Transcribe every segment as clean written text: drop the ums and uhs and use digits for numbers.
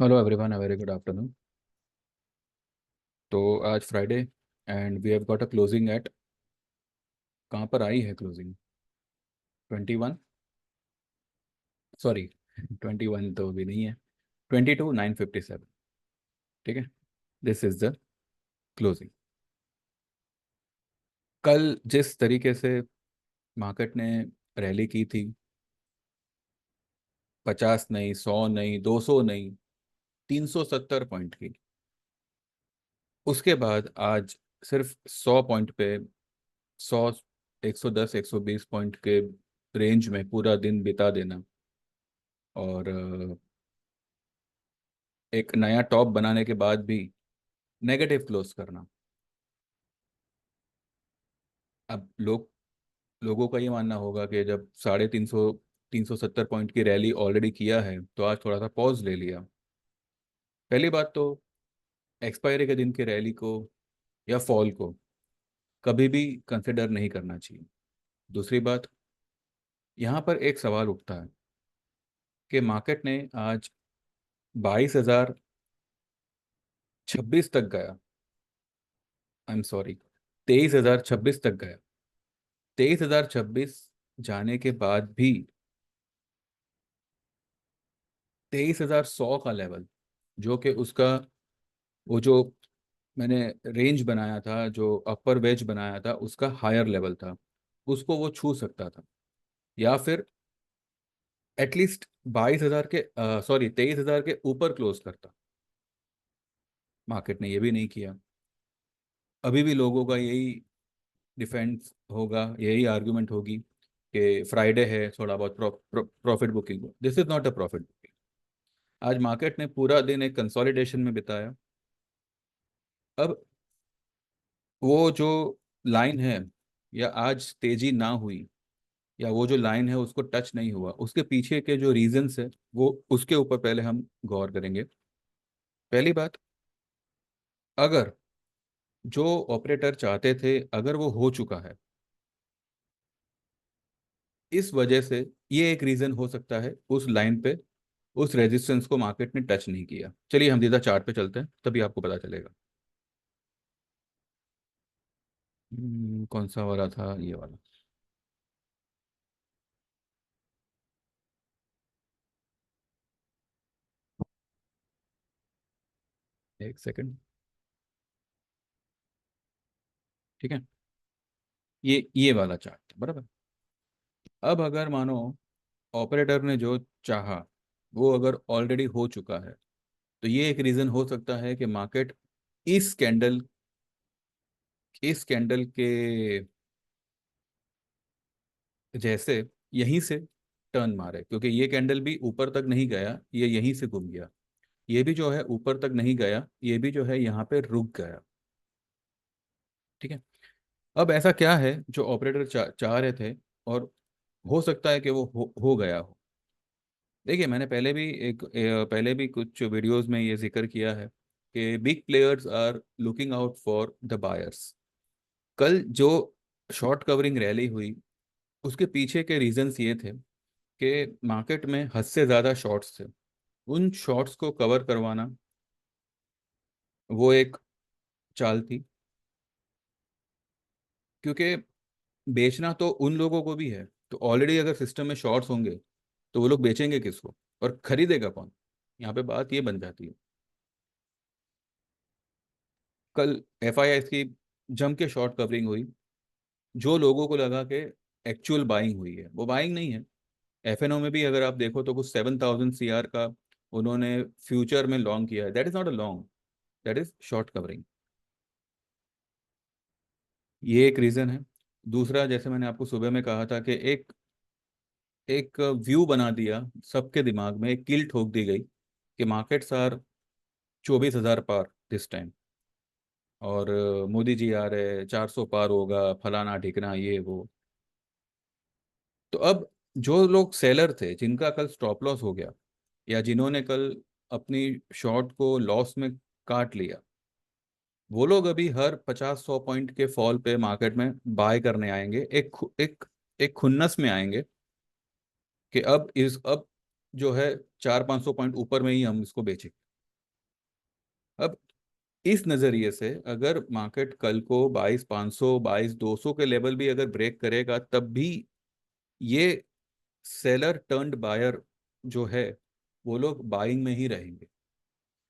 Hello everyone, very good afternoon. तो आज Friday and we have got a closing at, कहाँ पर आई है क्लोजिंग? 21, सॉरी 21 तो भी नहीं है, 22,957। ठीक है, दिस इज द क्लोजिंग। कल जिस तरीके से मार्केट ने रैली की थी, 50 नहीं, 100 नहीं, 200 नहीं, 370 पॉइंट की, उसके बाद आज सिर्फ 100 पॉइंट पे, 100, 110, 120 पॉइंट के रेंज में पूरा दिन बिता देना और एक नया टॉप बनाने के बाद भी नेगेटिव क्लोज करना। अब लोगों का ये मानना होगा कि जब 350, 370 पॉइंट की रैली ऑलरेडी किया है तो आज थोड़ा सा पॉज ले लिया। पहली बात तो एक्सपायरी के दिन की रैली को या फॉल को कभी भी कंसिडर नहीं करना चाहिए। दूसरी बात, यहाँ पर एक सवाल उठता है कि मार्केट ने आज 22,026 तक गया, आई एम सॉरी, 23,026 तक गया। 23,026 जाने के बाद भी 23,100 का लेवल, जो कि उसका वो जो मैंने रेंज बनाया था, जो अपर वेज बनाया था, उसका हायर लेवल था, उसको वो छू सकता था या फिर एटलीस्ट 22,000 के, सॉरी 23,000 के ऊपर क्लोज करता। मार्केट ने ये भी नहीं किया। अभी भी लोगों का यही डिफेंस होगा, यही आर्गुमेंट होगी कि फ्राइडे है, थोड़ा बहुत प्रॉफिट बुकिंग हो। This is not a profit booking. आज मार्केट ने पूरा दिन एक कंसोलिडेशन में बिताया। अब वो जो लाइन है, या आज तेजी ना हुई, या वो जो लाइन है उसको टच नहीं हुआ, उसके पीछे के जो रीजंस है वो उसके ऊपर पहले हम गौर करेंगे। पहली बात, अगर जो ऑपरेटर चाहते थे अगर वो हो चुका है, इस वजह से ये एक रीजन हो सकता है उस लाइन पे, उस रेजिस्टेंस को मार्केट ने टच नहीं किया। चलिए हम सीधा चार्ट पे चलते हैं, तभी आपको पता चलेगा। कौन सा वाला था? ये वाला। एक सेकंड। ठीक है, ये वाला चार्ट था बराबर। अब अगर मानो ऑपरेटर ने जो चाहा वो अगर ऑलरेडी हो चुका है, तो ये एक रीजन हो सकता है कि मार्केट इस कैंडल इस कैंडल के जैसे यहीं से टर्न मारे, क्योंकि ये कैंडल भी ऊपर तक नहीं गया, ये यहीं से घूम गया। ये भी जो है ऊपर तक नहीं गया, ये भी जो है यहाँ पे रुक गया। ठीक है। अब ऐसा क्या है जो ऑपरेटर चाह रहे थे और हो सकता है कि वो हो गया हो। देखिए, मैंने पहले भी कुछ वीडियोस में ये जिक्र किया है कि big players are looking out for the buyers. कल जो शॉर्ट कवरिंग रैली हुई, उसके पीछे के रीजंस ये थे कि मार्केट में हद से ज़्यादा शॉर्ट्स थे। उन शॉर्ट्स को कवर करवाना वो एक चाल थी, क्योंकि बेचना तो उन लोगों को भी है। तो ऑलरेडी अगर सिस्टम में शॉर्ट्स होंगे तो वो लोग बेचेंगे किसको और खरीदेगा कौन? यहाँ पे बात ये बन जाती है। कल एफआईआई की जम के शॉर्ट कवरिंग हुई। जो लोगों को लगा कि एक्चुअल बाइंग हुई है, वो बाइंग नहीं है। एफएनओ में भी अगर आप देखो तो कुछ 7,000 CR का उन्होंने फ्यूचर में लॉन्ग किया है। That is not a long, that is short covering. ये एक रीजन है। दूसरा, जैसे मैंने आपको सुबह में कहा था कि एक एक व्यू बना दिया सबके दिमाग में, एक किल ठोक दी गई कि मार्केट्स आर 24,000 पार दिस टाइम, और मोदी जी आ रहे, 400 पार होगा, फलाना ढिकना ये वो। तो अब जो लोग सेलर थे, जिनका कल स्टॉप लॉस हो गया, या जिन्होंने कल अपनी शॉर्ट को लॉस में काट लिया, वो लोग अभी हर 50-100 पॉइंट के फॉल पे मार्केट में बाय करने आएंगे। एक खुन्नस में आएंगे कि अब जो है 400-500 पॉइंट ऊपर में ही हम इसको बेचें। अब इस नज़रिए से अगर मार्केट कल को 22,500 22,200 के लेवल भी अगर ब्रेक करेगा, तब भी ये सेलर टर्न्ड बायर जो है वो लोग बाइंग में ही रहेंगे।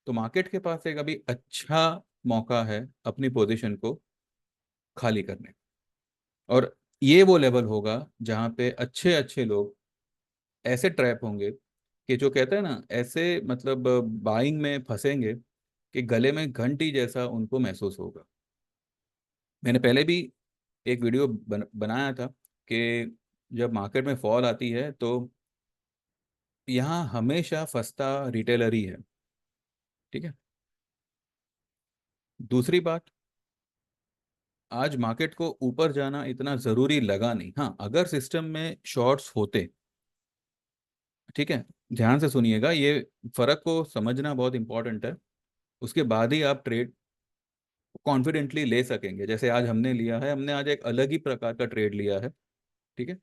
तो मार्केट के पास एक अभी अच्छा मौका है अपनी पोजीशन को खाली करने। और ये वो लेवल होगा जहाँ पे अच्छे अच्छे लोग ऐसे ट्रैप होंगे कि जो कहते हैं ना, ऐसे मतलब बाइंग में फंसेंगे कि गले में घंटी जैसा उनको महसूस होगा। मैंने पहले भी एक वीडियो बनाया था कि जब मार्केट में फॉल आती है तो यहाँ हमेशा फंसता रिटेलर ही है। ठीक है। दूसरी बात, आज मार्केट को ऊपर जाना इतना जरूरी लगा नहीं। हाँ, अगर सिस्टम में शॉर्ट्स होते, ठीक है, ध्यान से सुनिएगा, ये फर्क को समझना बहुत इंपॉर्टेंट है। उसके बाद ही आप ट्रेड कॉन्फिडेंटली ले सकेंगे। जैसे आज हमने लिया है, हमने आज एक अलग ही प्रकार का ट्रेड लिया है। ठीक है।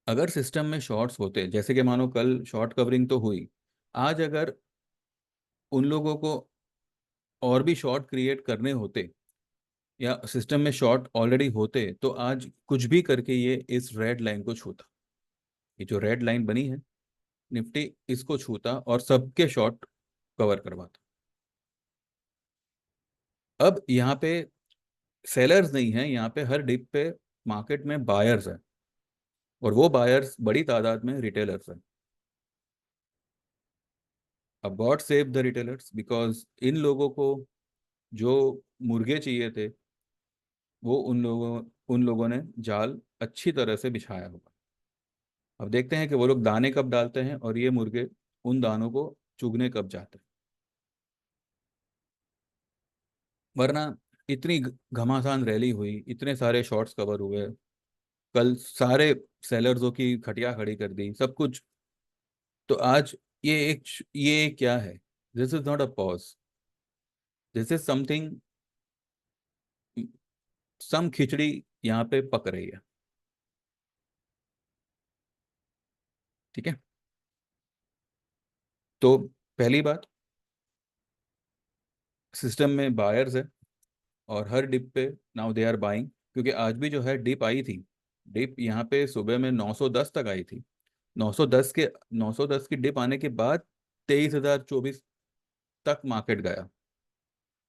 अगर सिस्टम में शॉर्ट्स होते, जैसे कि मानो कल शॉर्ट कवरिंग तो हुई, आज अगर उन लोगों को और भी शॉर्ट क्रिएट करने होते या सिस्टम में शॉर्ट ऑलरेडी होते, तो आज कुछ भी करके ये इस रेड लाइन को छूता। ये जो रेड लाइन बनी है निफ्टी, इसको छूता और सबके शॉर्ट कवर करवाता। अब यहाँ पे सेलर्स नहीं है, यहाँ पे हर डिप पे मार्केट में बायर्स है, और वो बायर्स बड़ी तादाद में रिटेलर्स है। अब God save the retailers, because in लोगों को जो मुर्गे चाहिए थे वो उन लोगों ने जाल अच्छी तरह से बिछाया होगा। अब देखते हैं कि वो लोग दाने कब डालते हैं और ये मुर्गे उन दानों को चुगने कब जाते हैं। वरना इतनी घमासान रैली हुई, इतने सारे शॉर्ट्स कवर हुए, कल सारे सेलर्सों की खटिया खड़ी कर दी सब कुछ। तो आज ये क्या है? This is not a pause, this is something, some khichdi यहाँ पे पक रही है। ठीक है। तो पहली बात, सिस्टम में बायर्स है और हर डिप पे नाउ दे आर बाइंग, क्योंकि आज भी जो है डिप आई थी। डिप यहाँ पे सुबह में 910 तक आई थी। 910 के 910 की डिप आने के बाद 23,024 तक मार्केट गया।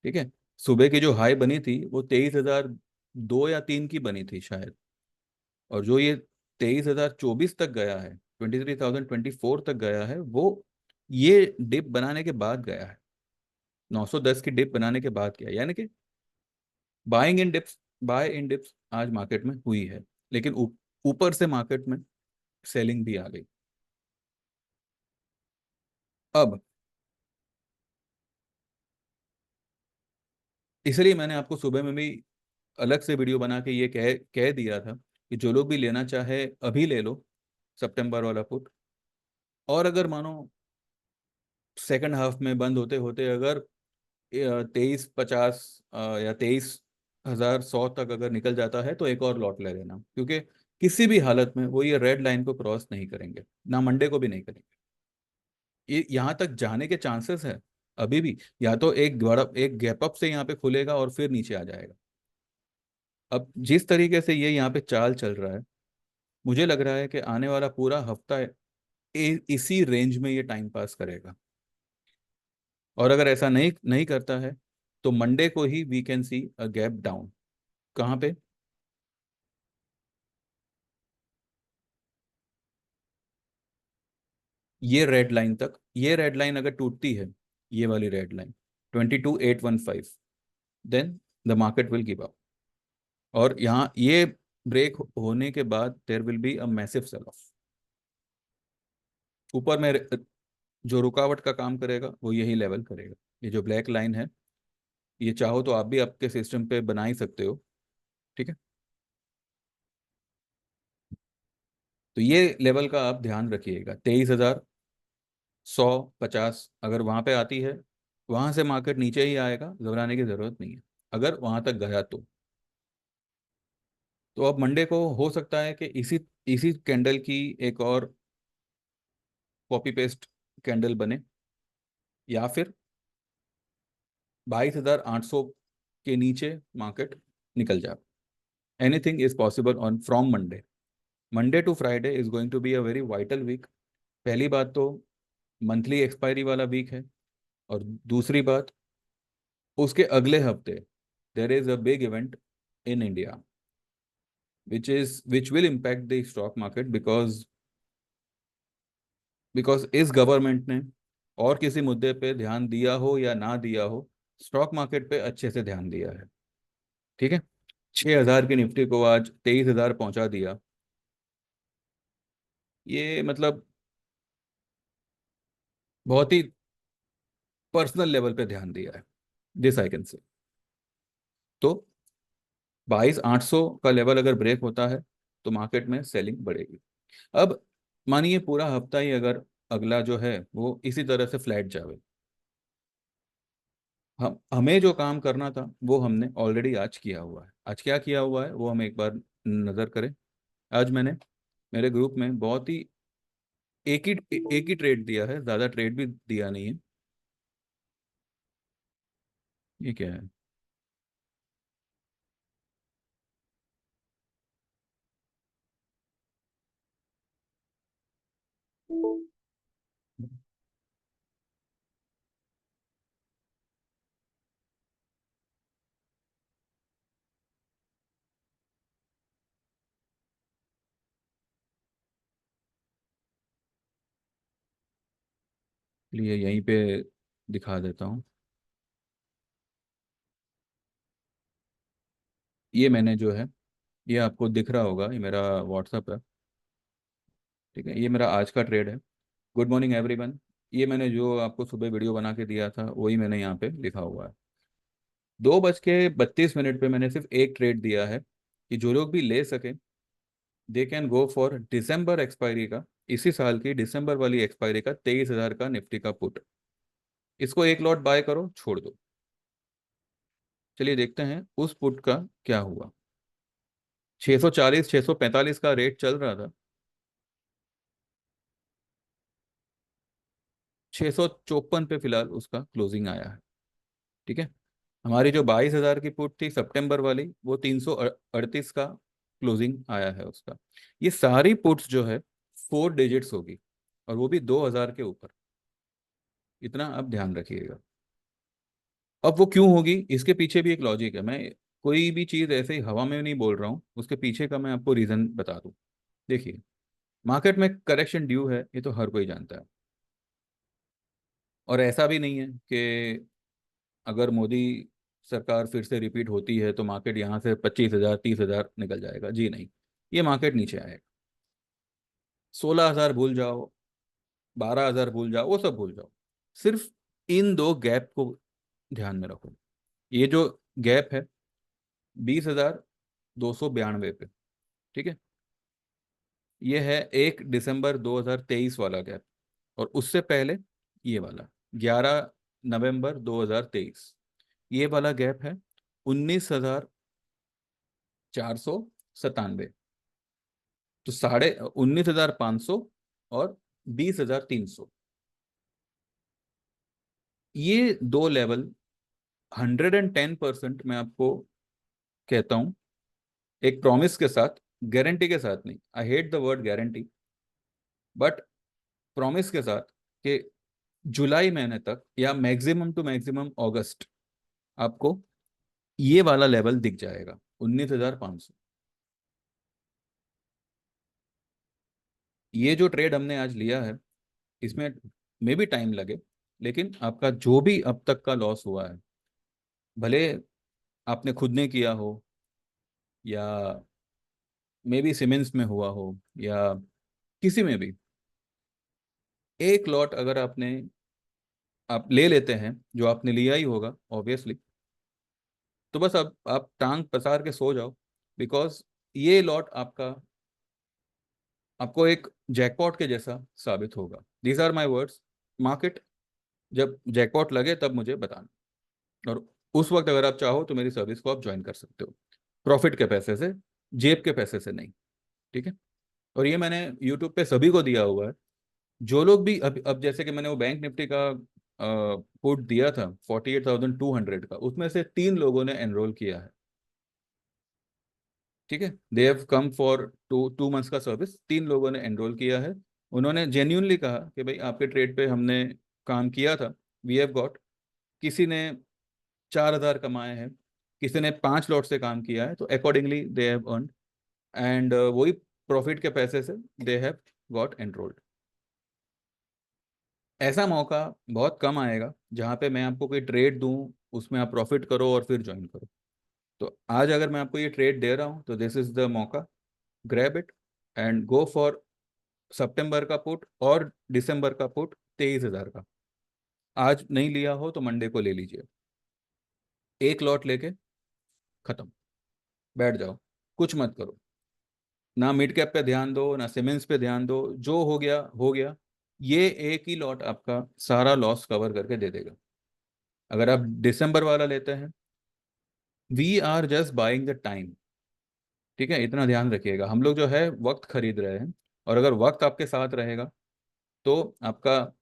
ठीक है। सुबह की जो हाई बनी थी वो 23,002 या 3 की बनी थी शायद। और जो ये 23,024 तक गया है, 23,024 तक गया है, वो ये डिप बनाने के बाद गया है। 910 की डिप बनाने के बाद किया, यानी कि buying in dips, buy in dips आज मार्केट में हुई है। लेकिन ऊपर से मार्केट में सेलिंग भी आ गई। अब इसलिए मैंने आपको सुबह में भी अलग से वीडियो बना के ये कह कह दिया था कि जो लोग भी लेना चाहे अभी ले लो सितंबर वाला पुट। और अगर मानो सेकंड हाफ में बंद होते होते अगर 2350 या 23,100 तक अगर निकल जाता है, तो एक और लॉट ले लेना, क्योंकि किसी भी हालत में वो ये रेड लाइन को क्रॉस नहीं करेंगे, ना मंडे को भी नहीं करेंगे। ये यहाँ तक जाने के चांसेस है अभी भी। या तो एक बड़ा एक गैप अप से यहाँ पे खुलेगा और फिर नीचे आ जाएगा। अब जिस तरीके से ये यहाँ पे चाल चल रहा है, मुझे लग रहा है कि आने वाला पूरा हफ्ता इसी रेंज में ये टाइम पास करेगा। और अगर ऐसा नहीं नहीं करता है तो मंडे को ही we can see a gap down. कहाँ पे? ये रेड लाइन तक। ये रेड लाइन अगर टूटती है, ये वाली red line 22,815, then the market will give up. और यहाँ ये ब्रेक होने के बाद there will be a massive sell off. ऊपर में जो रुकावट का काम करेगा वो यही लेवल करेगा। ये जो ब्लैक लाइन है, ये चाहो तो आप भी आपके सिस्टम पे बना ही सकते हो। ठीक है। तो ये लेवल का आप ध्यान रखिएगा, 23,150 अगर वहां पे आती है, वहां से मार्केट नीचे ही आएगा, घबराने की जरूरत नहीं है अगर वहां तक गया तो अब मंडे को हो सकता है कि इसी इसी कैंडल की एक और कॉपी पेस्ट कैंडल बने। या फिर 22,800 के नीचे मार्केट निकल जाए। Anything is possible on from Monday. Monday to Friday is going to be a very vital week. पहली बात तो मंथली एक्सपायरी वाला वीक है, और दूसरी बात, उसके अगले हफ्ते there is a big event in India which will impact the stock market, because इस गवर्नमेंट ने और किसी मुद्दे पे ध्यान दिया हो या ना दिया हो, स्टॉक मार्केट पे अच्छे से ध्यान दिया है। ठीक है, 6,000 की निफ्टी को आज 23,000 पहुंचा दिया। ये मतलब बहुत ही पर्सनल लेवल पे ध्यान दिया है, दिस आई कैन से। तो 22,800 का लेवल अगर ब्रेक होता है तो मार्केट में सेलिंग बढ़ेगी। अब मानिए पूरा हफ्ता ही अगर अगला जो है वो इसी तरह से फ्लैट जावे, हम हमें जो काम करना था वो हमने ऑलरेडी आज किया हुआ है। आज क्या किया हुआ है वो हम एक बार नज़र करें। आज मैंने मेरे ग्रुप में बहुत ही एक ही ट्रेड दिया है, ज़्यादा ट्रेड भी दिया नहीं है। ये क्या है? लिए यहीं पे दिखा देता हूँ। ये मैंने जो है, ये आपको दिख रहा होगा, ये मेरा व्हाट्सअप है। ठीक है, ये मेरा आज का ट्रेड है। Good morning everyone. ये मैंने जो आपको सुबह वीडियो बना के दिया था वही मैंने यहाँ पे लिखा हुआ है। 2:32 पे मैंने सिर्फ एक ट्रेड दिया है कि जो लोग भी ले सके they can go for December expiry का, इसी साल की दिसंबर वाली एक्सपायरी का 23,000 का निफ्टी का पुट। इसको एक लॉट बाय करो, छोड़ दो। चलिए देखते हैं उस पुट का क्या हुआ। 640 645 का रेट चल रहा था। 654 पे फिलहाल उसका क्लोजिंग आया है। ठीक है, हमारी जो 22,000 की पुट थी सितंबर वाली, वो 338 का क्लोजिंग आया है उसका। ये सारी पुट्स जो है 4 डिजिट्स होगी, और वो भी 2,000 के ऊपर। इतना आप ध्यान रखिएगा। अब वो क्यों होगी, इसके पीछे भी एक लॉजिक है। मैं कोई भी चीज़ ऐसे ही हवा में नहीं बोल रहा हूँ, उसके पीछे का मैं आपको रीज़न बता दूँ। देखिए, मार्केट में करेक्शन ड्यू है, ये तो हर कोई जानता है। और ऐसा भी नहीं है कि अगर मोदी सरकार फिर से रिपीट होती है तो मार्केट यहाँ से 25,000 30,000 निकल जाएगा, जी नहीं। ये मार्केट नीचे आएगा। 16,000 भूल जाओ, 12,000 भूल जाओ, वो सब भूल जाओ। सिर्फ इन दो गैप को ध्यान में रखो। ये जो गैप है 20,292 पे, ठीक है, ये है 1 दिसंबर 2023 वाला गैप। और उससे पहले ये वाला 11 नवंबर 2023, ये वाला गैप है 19,497। तो 19,500 और 20,300, ये दो लेवल 110% मैं आपको कहता हूं, एक प्रॉमिस के साथ, गारंटी के साथ नहीं, I hate the word guarantee, but promise के साथ कि जुलाई महीने तक या मैक्सिमम टू मैक्सिमम अगस्त आपको ये वाला लेवल दिख जाएगा, 19,500। ये जो ट्रेड हमने आज लिया है, इसमें मे भी टाइम लगे, लेकिन आपका जो भी अब तक का लॉस हुआ है, भले आपने खुद ने किया हो या मे बी सीमेंस में हुआ हो या किसी में भी, एक लॉट अगर आपने आप ले लेते हैं, जो आपने लिया ही होगा ऑब्वियसली, तो बस अब आप टांग पसार के सो जाओ। बिकॉज ये लॉट आपका आपको एक जैकपॉट के जैसा साबित होगा। These are my words. Market जब जैकपॉट लगे तब मुझे बताना, और उस वक्त अगर आप चाहो तो मेरी सर्विस को आप ज्वाइन कर सकते हो, प्रॉफिट के पैसे से, जेब के पैसे से नहीं। ठीक है, और ये मैंने यूट्यूब पे सभी को दिया हुआ है। जो लोग भी अब जैसे कि मैंने वो बैंक निफ्टी का पुट दिया था 48,200 का, उसमें से 3 लोगों ने एनरोल किया है। ठीक है, they have come for 2 months का सर्विस, 3 लोगों ने एनरोल किया है। उन्होंने जेन्यूनली कहा कि भाई आपके ट्रेड पे हमने काम किया था, वी हैव गॉट, किसी ने 4,000 कमाए हैं, किसी ने 5 लॉट से काम किया है, तो accordingly they have earn, and वही प्रॉफिट के पैसे से दे हैव गॉट एनरोल्ड। ऐसा मौका बहुत कम आएगा जहाँ पे मैं आपको कोई ट्रेड दूं, उसमें आप प्रॉफिट करो और फिर ज्वाइन करो। तो आज अगर मैं आपको ये ट्रेड दे रहा हूँ तो दिस इज द मौका, grab it and go for सितंबर का पुट और दिसंबर का पुट 23,000 का। आज नहीं लिया हो तो मंडे को ले लीजिए, 1 लॉट लेके खत्म, बैठ जाओ, कुछ मत करो, ना मिड कैप पे ध्यान दो ना सीमेंस पे ध्यान दो, जो हो गया हो गया। ये एक ही लॉट आपका सारा लॉस कवर करके दे देगा। अगर आप दिसंबर वाला लेते हैं, we are just buying the time. ठीक है, इतना ध्यान रखिएगा, हम लोग जो है वक्त खरीद रहे हैं, और अगर वक्त आपके साथ रहेगा तो आपका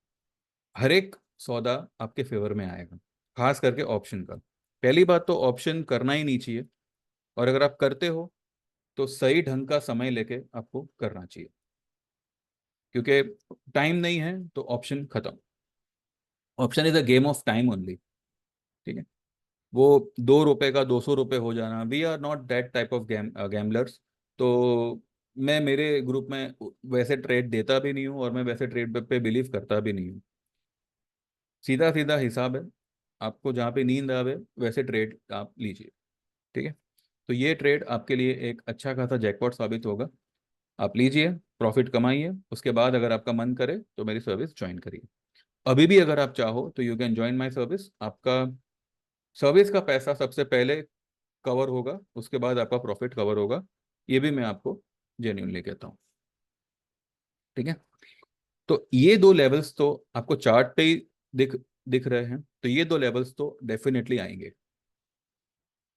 हर एक सौदा आपके फेवर में आएगा, खास करके ऑप्शन का। पहली बात तो ऑप्शन करना ही नहीं चाहिए, और अगर आप करते हो तो सही ढंग का समय लेके आपको करना चाहिए, क्योंकि टाइम नहीं है तो ऑप्शन खत्म। Option is a game of time only. ठीक है, वो 2 रुपए का 200 रुपये हो जाना, we are not that type of gamblers. तो मैं मेरे ग्रुप में वैसे ट्रेड देता भी नहीं हूँ, और मैं वैसे ट्रेड पे बिलीव करता भी नहीं हूँ। सीधा सीधा हिसाब है, आपको जहाँ पे नींद आवे वैसे ट्रेड आप लीजिए। ठीक है, तो ये ट्रेड आपके लिए एक अच्छा खासा जैकपॉट साबित होगा। आप लीजिए, प्रॉफिट कमाइए, उसके बाद अगर आपका मन करे तो मेरी सर्विस ज्वाइन करिए। अभी भी अगर आप चाहो तो you can join my service. आपका सर्विस का पैसा सबसे पहले कवर होगा, उसके बाद आपका प्रॉफिट कवर होगा, ये भी मैं आपको जेन्युइनली कहता हूँ। ठीक है, तो ये 2 लेवल्स तो आपको चार्ट पे ही दिख दिख रहे हैं, तो ये 2 लेवल्स तो डेफिनेटली आएंगे।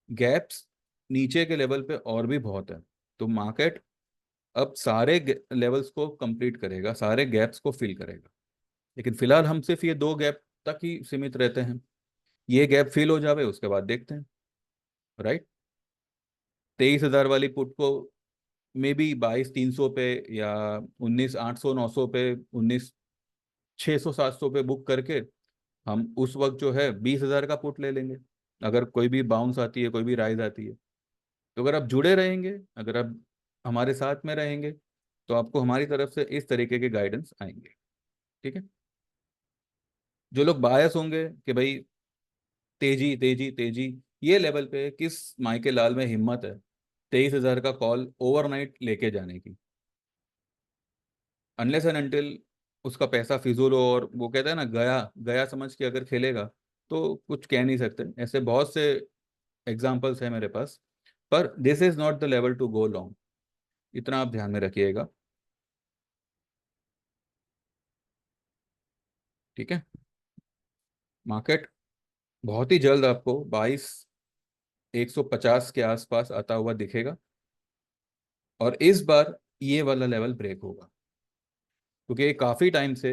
गैप्स नीचे के लेवल पे और भी बहुत है, तो मार्केट अब सारे लेवल्स को कंप्लीट करेगा, सारे गैप्स को फिल करेगा। लेकिन फिलहाल हम सिर्फ ये 2 गैप तक ही सीमित रहते हैं, ये गैप फिल हो जावे उसके बाद देखते हैं। राइट, 23,000 वाली पुट को मे बी 22,300 पे, या 19,800 900 पे, 19,600 700 पे बुक करके हम उस वक्त जो है 20,000 का पुट ले लेंगे, अगर कोई भी बाउंस आती है, कोई भी राइज आती है। तो अगर आप जुड़े रहेंगे, अगर आप हमारे साथ में रहेंगे, तो आपको हमारी तरफ से इस तरीके के गाइडेंस आएंगे। ठीक है, जो लोग बायस होंगे कि भाई तेजी तेजी तेजी, ये लेवल पे किस मायके लाल में हिम्मत है 23,000 का कॉल ओवरनाइट लेके जाने की, अनलेस एंड अनटिल उसका पैसा फिजूल हो, और वो कहता है ना, गया गया समझ के अगर खेलेगा तो कुछ कह नहीं सकते। ऐसे बहुत से एग्जाम्पल्स है मेरे पास, पर this is not the level to go long, इतना आप ध्यान में रखिएगा। ठीक है, मार्केट बहुत ही जल्द आपको 22,150 के आसपास आता हुआ दिखेगा, और इस बार ये वाला लेवल ब्रेक होगा, क्योंकि ये काफ़ी टाइम से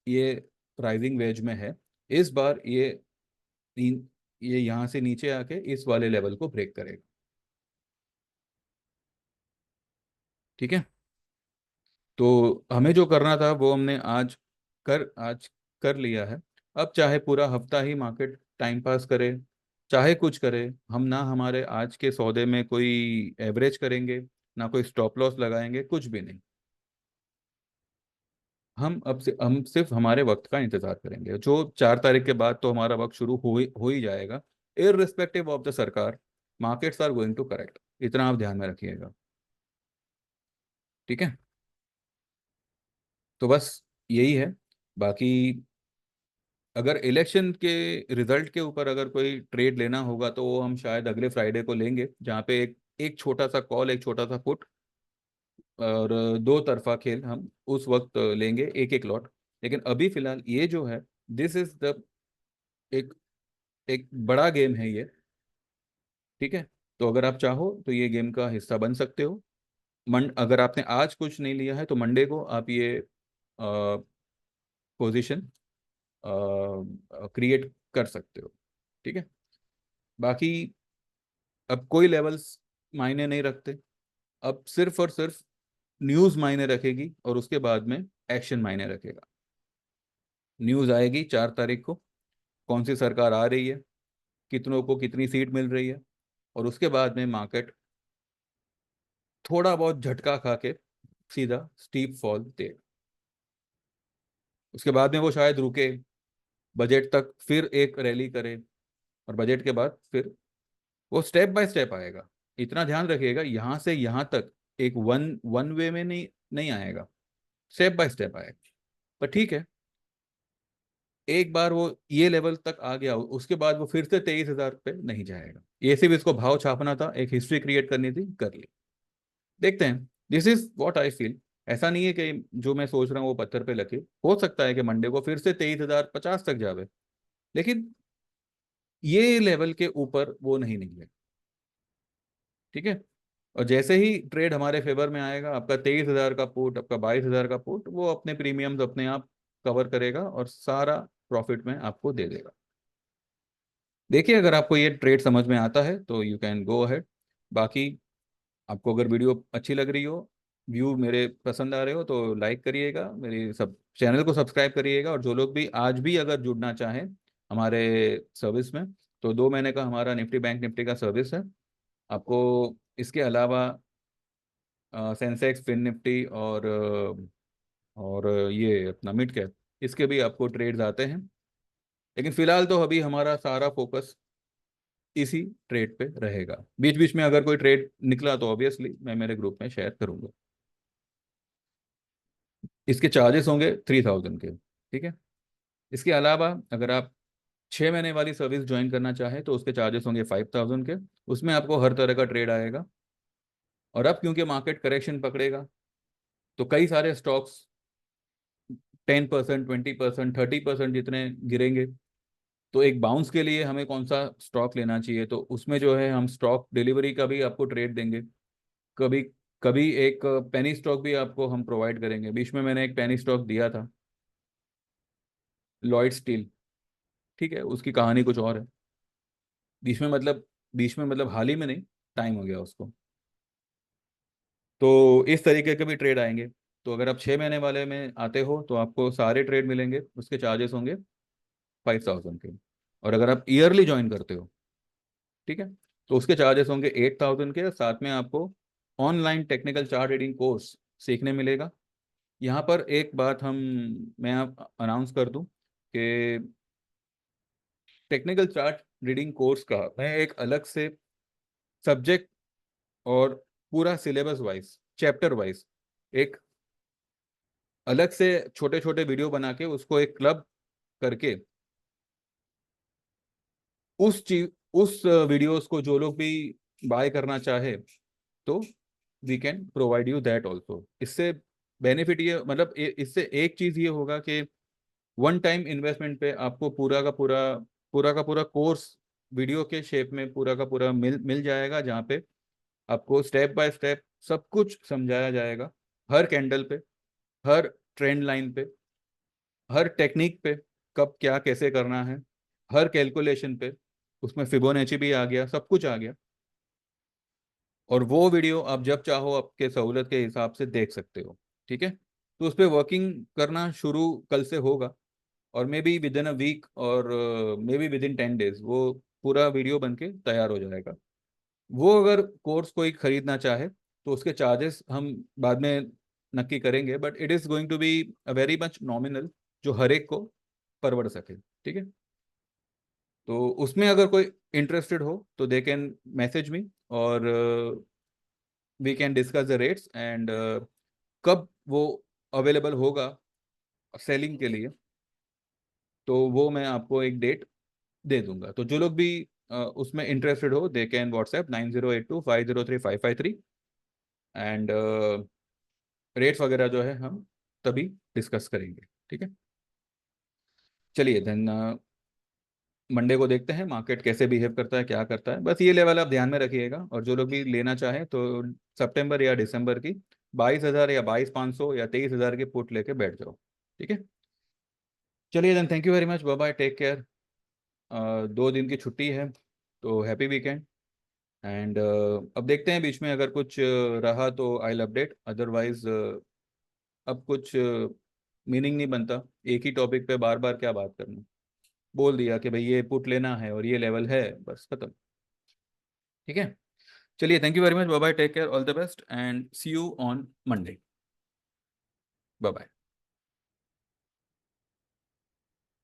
ये राइजिंग वेज में है। इस बार ये यहाँ से नीचे आके इस वाले लेवल को ब्रेक करेगा। ठीक है, तो हमें जो करना था वो हमने आज कर लिया है। अब चाहे पूरा हफ्ता ही मार्केट टाइम पास करे, चाहे कुछ करे, हम ना हमारे आज के सौदे में कोई एवरेज करेंगे, ना कोई स्टॉप लॉस लगाएंगे, कुछ भी नहीं। हम सिर्फ हमारे वक्त का इंतजार करेंगे, जो 4 तारीख के बाद तो हमारा वक्त शुरू हो ही जाएगा, इररिस्पेक्टिव ऑफ द सरकार, markets are going to correct, इतना आप ध्यान में रखिएगा। ठीक है, तो बस यही है। बाकी अगर इलेक्शन के रिजल्ट के ऊपर अगर कोई ट्रेड लेना होगा तो वो हम शायद अगले फ्राइडे को लेंगे, जहाँ पे एक एक छोटा सा कॉल, एक छोटा सा पुट, और 2 तरफा खेल हम उस वक्त लेंगे, एक एक लॉट। लेकिन अभी फिलहाल ये जो है, दिस इज द एक एक बड़ा गेम है ये। ठीक है, तो अगर आप चाहो तो ये गेम का हिस्सा बन सकते हो। अगर आपने आज कुछ नहीं लिया है तो मंडे को आप ये पोजीशन क्रिएट कर सकते हो। ठीक है, बाकी अब कोई लेवल्स मायने नहीं रखते, अब सिर्फ और सिर्फ न्यूज़ मायने रखेगी और उसके बाद में एक्शन मायने रखेगा। न्यूज़ आएगी 4 तारीख को, कौन सी सरकार आ रही है, कितनों को कितनी सीट मिल रही है, और उसके बाद में मार्केट थोड़ा बहुत झटका खा के सीधा स्टीप फॉल दे। उसके बाद में वो शायद रुके, बजट तक फिर एक रैली करे, और बजट के बाद फिर वो स्टेप बाय स्टेप आएगा। इतना ध्यान रखिएगा, यहाँ से यहाँ तक एक वन वन वे में नहीं नहीं आएगा, स्टेप बाय स्टेप आएगा। पर ठीक है, एक बार वो ये लेवल तक आ गया, उसके बाद वो फिर से 23,000 पे नहीं जाएगा। ये सिर्फ इसको भाव छापना था, एक हिस्ट्री क्रिएट करनी थी, कर ली। देखते हैं, this is what I feel. ऐसा नहीं है कि जो मैं सोच रहा हूँ वो पत्थर पे लगे, हो सकता है कि मंडे को फिर से 23,050 तक जावे, लेकिन ये लेवल के ऊपर वो नहीं निकले। ठीक है, और जैसे ही ट्रेड हमारे फेवर में आएगा, आपका 23,000 का पुट, आपका 22,000 का पुट, वो अपने प्रीमियम्स अपने आप कवर करेगा और सारा प्रॉफिट में आपको दे देगा। देखिए, अगर आपको ये ट्रेड समझ में आता है तो यू कैन गो अहेड। बाकी आपको अगर वीडियो अच्छी लग रही हो, व्यू मेरे पसंद आ रहे हो, तो लाइक करिएगा, मेरी सब चैनल को सब्सक्राइब करिएगा। और जो लोग भी आज भी अगर जुड़ना चाहें हमारे सर्विस में, तो 2 महीने का हमारा निफ्टी बैंक निफ्टी का सर्विस है। आपको इसके अलावा सेंसेक्स, फिन निफ्टी और ये अपना मिड कैप, इसके भी आपको ट्रेड्स आते हैं। लेकिन फिलहाल तो अभी हमारा सारा फोकस इसी ट्रेड पे रहेगा। बीच बीच में अगर कोई ट्रेड निकला तो ऑब्वियसली मैं मेरे ग्रुप में शेयर करूंगा। इसके चार्जेस होंगे 3,000 के। ठीक है, इसके अलावा अगर आप 6 महीने वाली सर्विस ज्वाइन करना चाहें तो उसके चार्जेस होंगे 5,000 के। उसमें आपको हर तरह का ट्रेड आएगा। और अब क्योंकि मार्केट करेक्शन पकड़ेगा, तो कई सारे स्टॉक्स 10%, 20%, 30% जितने गिरेंगे, तो एक बाउंस के लिए हमें कौन सा स्टॉक लेना चाहिए, तो उसमें जो है हम स्टॉक डिलीवरी का भी आपको ट्रेड देंगे। कभी कभी एक पेनी स्टॉक भी आपको हम प्रोवाइड करेंगे। बीच में मैंने एक पेनी स्टॉक दिया था, लॉयड स्टील। ठीक है, उसकी कहानी कुछ और है। बीच में मतलब हाल ही में नहीं, टाइम हो गया उसको। तो इस तरीके के भी ट्रेड आएंगे। तो अगर आप 6 महीने वाले में आते हो तो आपको सारे ट्रेड मिलेंगे, उसके चार्जेस होंगे 5,000 के। और अगर आप ईयरली ज्वाइन करते हो, ठीक है, तो उसके चार्जेस होंगे 8,000 के। साथ में आपको online technical chart reading course सीखने मिलेगा। यहाँ पर एक बात मैं अनाउंस कर दूं कि टेक्निकल चार्ट रीडिंग कोर्स का मैं एक अलग से सब्जेक्ट और पूरा सिलेबस वाइज, चैप्टर वाइज, एक अलग से छोटे छोटे वीडियो बना के उसको एक क्लब करके, उस चीज उस वीडियोस को जो लोग भी बाय करना चाहे, तो we can provide you that also. इससे बेनिफिट ये, मतलब इससे एक चीज ये होगा कि वन टाइम इन्वेस्टमेंट पे आपको पूरा का पूरा कोर्स वीडियो के शेप में पूरा का पूरा मिल मिल जाएगा, जहाँ पे आपको स्टेप बाय स्टेप सब कुछ समझाया जाएगा। हर कैंडल पे, हर ट्रेंड लाइन पे, हर टेक्निक पे, कब क्या कैसे करना है, हर कैलकुलेशन पे, उसमें फिबोनाची भी आ गया, सब कुछ आ गया। और वो वीडियो आप जब चाहो आपके सहूलत के हिसाब से देख सकते हो। ठीक है, तो उस पर वर्किंग करना शुरू कल से होगा, और maybe within a week, और maybe within 10 days वो पूरा वीडियो बन के तैयार हो जाएगा। वो अगर कोर्स कोई खरीदना चाहे तो उसके चार्जेस हम बाद में नक्की करेंगे, but it is going to be a very much nominal, जो हर एक को परवड़ सके। ठीक है, तो उसमें अगर कोई इंटरेस्टेड हो तो दे कैन मैसेज मी, और we can discuss the rates and कब वो अवेलेबल होगा सेलिंग के लिए, तो वो मैं आपको एक डेट दे दूंगा। तो जो लोग भी उसमें इंटरेस्टेड हो, they can WhatsApp 9082503553, and rates वगैरह जो है हम तभी डिस्कस करेंगे। ठीक है, चलिए देन मंडे को देखते हैं मार्केट कैसे बिहेव करता है, क्या करता है। बस ये लेवल आप ध्यान में रखिएगा, और जो लोग भी लेना चाहें तो सितंबर या दिसंबर की 22,000 या 22,500 या 23,000 के पुट लेके बैठ जाओ। ठीक है, चलिए then, thank you very much, bye bye, take care. 2 दिन की छुट्टी है, तो हैप्पी वीकेंड। एंड अब देखते हैं, बीच में अगर कुछ रहा तो आई विल अपडेट, अदरवाइज अब कुछ मीनिंग नहीं बनता एक ही टॉपिक पे बार बार क्या बात करना। बोल दिया कि भाई ये पुट लेना है और ये लेवल है, बस खत्म। ठीक है, चलिए, thank you very much, bye bye, take care, all the best, and see you on Monday. Bye bye.